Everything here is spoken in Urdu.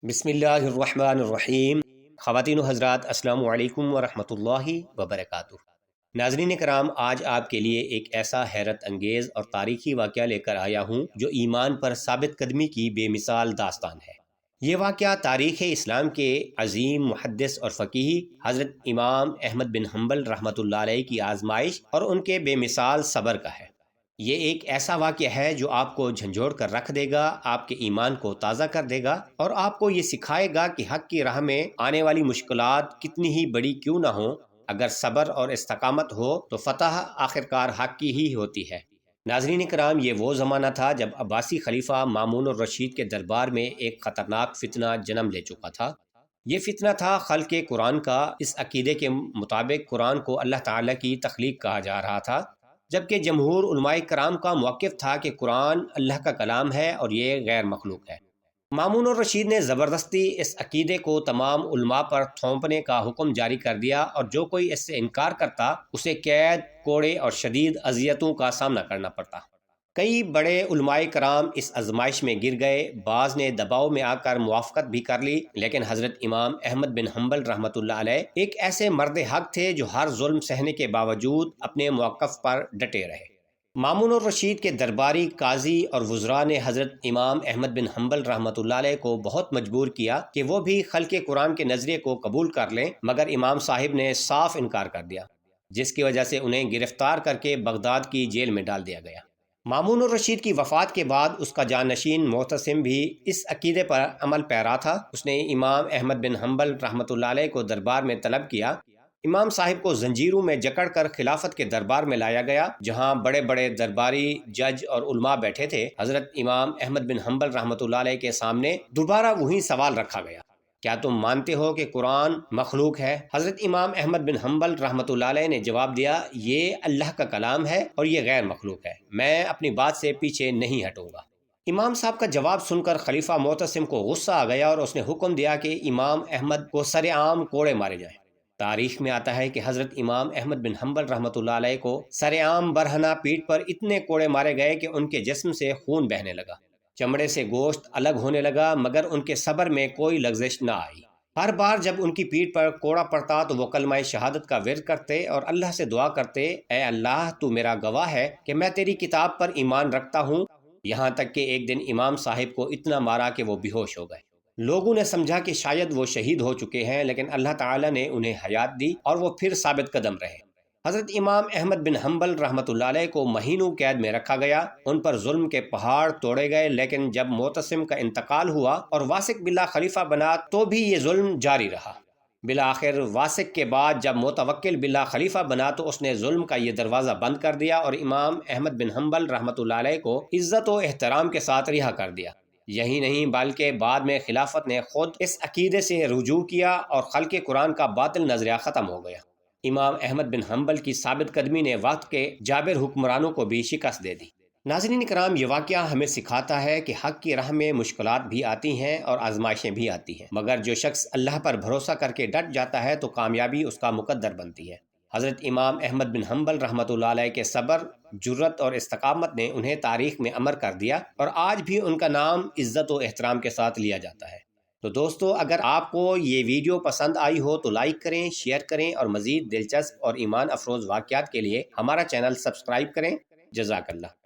بسم اللہ الرحمن الرحیم۔ خواتین و حضرات، السلام علیکم ورحمۃ اللہ وبرکاتہ۔ ناظرین کرام، آج آپ کے لیے ایک ایسا حیرت انگیز اور تاریخی واقعہ لے کر آیا ہوں جو ایمان پر ثابت قدمی کی بے مثال داستان ہے۔ یہ واقعہ تاریخ اسلام کے عظیم محدث اور فقیہ حضرت امام احمد بن حنبل رحمۃ اللہ علیہ کی آزمائش اور ان کے بے مثال صبر کا ہے۔ یہ ایک ایسا واقعہ ہے جو آپ کو جھنجھوڑ کر رکھ دے گا، آپ کے ایمان کو تازہ کر دے گا اور آپ کو یہ سکھائے گا کہ حق کی راہ میں آنے والی مشکلات کتنی ہی بڑی کیوں نہ ہوں، اگر صبر اور استقامت ہو تو فتح آخرکار حق کی ہی ہوتی ہے۔ ناظرین کرام، یہ وہ زمانہ تھا جب عباسی خلیفہ مامون الرشید کے دربار میں ایک خطرناک فتنہ جنم لے چکا تھا۔ یہ فتنہ تھا خلق قرآن کا۔ اس عقیدے کے مطابق قرآن کو اللہ تعالیٰ کی تخلیق کہا جا رہا تھا، جبکہ جمہور علماء کرام کا موقف تھا کہ قرآن اللہ کا کلام ہے اور یہ غیر مخلوق ہے۔ مامون الرشید نے زبردستی اس عقیدے کو تمام علماء پر تھوپنے کا حکم جاری کر دیا اور جو کوئی اس سے انکار کرتا اسے قید، کوڑے اور شدید اذیتوں کا سامنا کرنا پڑتا۔ کئی بڑے علماء کرام اس آزمائش میں گر گئے، بعض نے دباؤ میں آ کر موافقت بھی کر لی، لیکن حضرت امام احمد بن حنبل رحمۃ اللہ علیہ ایک ایسے مرد حق تھے جو ہر ظلم سہنے کے باوجود اپنے موقف پر ڈٹے رہے۔ مامون الرشید کے درباری، قاضی اور وزراء نے حضرت امام احمد بن حنبل رحمۃ اللہ علیہ کو بہت مجبور کیا کہ وہ بھی خلق قرآن کے نظریے کو قبول کر لیں، مگر امام صاحب نے صاف انکار کر دیا، جس کی وجہ سے انہیں گرفتار کر کے بغداد کی جیل میں ڈال دیا گیا۔ مامون الرشید کی وفات کے بعد اس کا جانشین معتصم بھی اس عقیدے پر عمل پیرا تھا۔ اس نے امام احمد بن حنبل رحمۃ اللہ علیہ کو دربار میں طلب کیا۔ امام صاحب کو زنجیروں میں جکڑ کر خلافت کے دربار میں لایا گیا، جہاں بڑے بڑے درباری، جج اور علماء بیٹھے تھے۔ حضرت امام احمد بن حنبل رحمۃ اللہ علیہ کے سامنے دوبارہ وہی سوال رکھا گیا، کیا تم مانتے ہو کہ قرآن مخلوق ہے؟ حضرت امام احمد بن حنبل رحمۃ اللہ علیہ نے جواب دیا، یہ اللہ کا کلام ہے اور یہ غیر مخلوق ہے، میں اپنی بات سے پیچھے نہیں ہٹوں گا۔ امام صاحب کا جواب سن کر خلیفہ معتصم کو غصہ آ گیا اور اس نے حکم دیا کہ امام احمد کو سر عام کوڑے مارے جائیں۔ تاریخ میں آتا ہے کہ حضرت امام احمد بن حنبل رحمۃ اللہ علیہ کو سر عام برہنہ پیٹھ پر اتنے کوڑے مارے گئے کہ ان کے جسم سے خون بہنے لگا، چمڑے سے گوشت الگ ہونے لگا، مگر ان کے صبر میں کوئی لغزش نہ آئی۔ ہر بار جب ان کی پیٹھ پر کوڑا پڑتا تو وہ کلمہ شہادت کا ورد کرتے اور اللہ سے دعا کرتے، اے اللہ تو میرا گواہ ہے کہ میں تیری کتاب پر ایمان رکھتا ہوں، یہاں تک کہ ایک دن امام صاحب کو اتنا مارا کہ وہ بے ہوش ہو گئے۔ لوگوں نے سمجھا کہ شاید وہ شہید ہو چکے ہیں، لیکن اللہ تعالیٰ نے انہیں حیات دی اور وہ پھر ثابت قدم رہے۔ حضرت امام احمد بن حنبل رحمۃ اللہ علیہ کو مہینوں قید میں رکھا گیا، ان پر ظلم کے پہاڑ توڑے گئے، لیکن جب معتصم کا انتقال ہوا اور واسق باللہ خلیفہ بنا تو بھی یہ ظلم جاری رہا۔ بالآخر واسق کے بعد جب متوکل باللہ خلیفہ بنا تو اس نے ظلم کا یہ دروازہ بند کر دیا اور امام احمد بن حنبل رحمۃ اللہ علیہ کو عزت و احترام کے ساتھ رہا کر دیا۔ یہی نہیں بلکہ بعد میں خلافت نے خود اس عقیدے سے رجوع کیا اور خلق قرآن کا باطل نظریہ ختم ہو گیا۔ امام احمد بن حنبل کی ثابت قدمی نے وقت کے جابر حکمرانوں کو بھی شکست دے دی۔ ناظرین کرام، یہ واقعہ ہمیں سکھاتا ہے کہ حق کی راہ میں مشکلات بھی آتی ہیں اور آزمائشیں بھی آتی ہیں، مگر جو شخص اللہ پر بھروسہ کر کے ڈٹ جاتا ہے تو کامیابی اس کا مقدر بنتی ہے۔ حضرت امام احمد بن حنبل رحمۃ اللہ علیہ کے صبر، جرت اور استقامت نے انہیں تاریخ میں امر کر دیا اور آج بھی ان کا نام عزت و احترام کے ساتھ لیا جاتا ہے۔ تو دوستو، اگر آپ کو یہ ویڈیو پسند آئی ہو تو لائک کریں، شیئر کریں اور مزید دلچسپ اور ایمان افروز واقعات کے لیے ہمارا چینل سبسکرائب کریں۔ جزاک اللہ۔